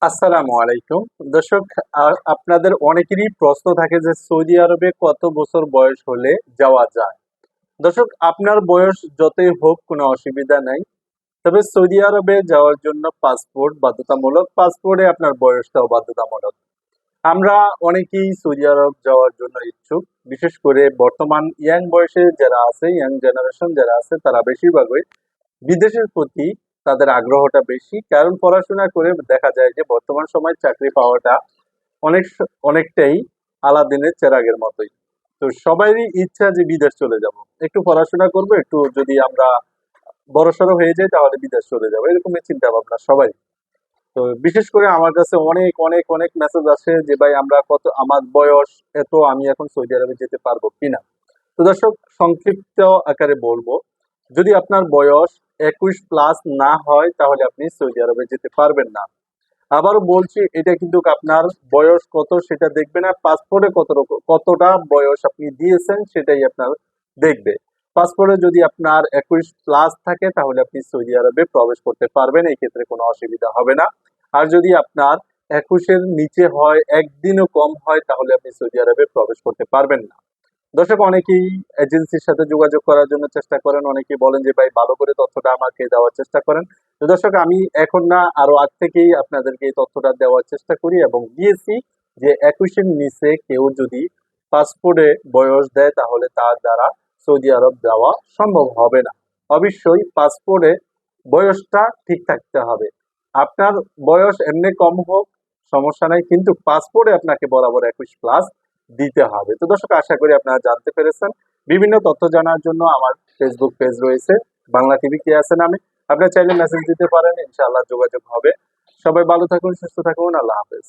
আসসালামু আলাইকুম দর্শক, আপনাদের অনেকেরই প্রশ্ন থাকে যে সৌদি আরবে কত বছর বয়স হলে যাওয়া যায়। দর্শক, আপনার বয়স যতই হোক কোনো অসুবিধা নাই, তবে সৌদি আরবে যাওয়ার জন্য পাসপোর্ট বাধ্যতামূলক। পাসপোর্টে আপনার বয়সটাও বাধ্যতামূলক। আমরা অনেকেই সৌদি আরব যাওয়ার জন্য ইচ্ছুক, বিশেষ করে বর্তমান ইয়াং বয়সে যারা আছে, ইয়াং জেনারেশন যারা আছে, তারা বেশিরভাগই বিদেশের প্রতি তাদের আগ্রহটা বেশি। কারণ পড়াশোনা করে দেখা যায় যে বর্তমান সময় চাকরি পাওয়াটা অনেকটাই আলাদিনের চেরাগের মতোই। তো সবারই ইচ্ছা যে বিদেশ চলে যাব, একটু পড়াশোনা করব, একটু যদি আমরা বড়সড় হয়ে যাই তাহলে বিদেশ চলে যাবো, এরকমই চিন্তা ভাবনা সবাই। তো বিশেষ করে আমার কাছে অনেক অনেক অনেক মেসেজ আসে যে ভাই আমরা কত, আমার বয়স এত, আমি এখন সৌদি আরবে যেতে পারবো কিনা। তো দর্শক, সংক্ষিপ্ত আকারে বলবো, যদি আপনার বয়স 21+ না হয় তাহলে আপনি সৌদি আরবে যেতে পারবেন না। আবারও বলছি, এটা কিন্তু আপনার বয়স কত সেটা দেখবে না, পাসপোর্টে কতটা বয়স আপনি দিয়েছেন সেটাই আপনার দেখবে। পাসপোর্টে যদি আপনার 21+ থাকে তাহলে আপনি সৌদি আরবে প্রবেশ করতে পারবেন, এই ক্ষেত্রে কোনো অসুবিধা হবে না। আর যদি আপনার 21-এর নিচে হয়, একদিনও কম হয়, তাহলে আপনি সৌদি আরবে প্রবেশ করতে পারবেন না। দর্শক, অনেকেই এজেন্সির সাথে যোগাযোগ করার জন্য চেষ্টা করেন, অনেকেই বলেন যে ভাই ভালো করে তথ্যটা আমাকে দেওয়ার চেষ্টা করেন। তো দর্শক, আমি এখন না, আরো আগ থেকেই আপনাদেরকে এই তথ্যটা দেওয়ার চেষ্টা করি এবং দিয়েছি যে 21-এর নিচে কেউ যদি পাসপোর্টে বয়স দেয় তাহলে তার দ্বারা সৌদি আরব যাওয়া সম্ভব হবে না। অবশ্যই পাসপোর্টে বয়সটা ঠিক থাকতে হবে। আপনার বয়স এমনি কম হোক, সমস্যা নাই, কিন্তু পাসপোর্টে আপনাকে বরাবর 21+ দিতে হবে। তো দর্শক, আশা করি আপনারা জানতে পেরেছেন। বিভিন্ন তথ্য জানার জন্য আমার ফেসবুক পেজ রয়েছে, বাংলা টিভি কে আছে নামে। আপনারা চাইলে মেসেজ দিতে পারেন, ইনশাআল্লাহ যোগাযোগ হবে। সবাই ভালো থাকুন, সুস্থ থাকুন, আল্লাহ হাফেজ।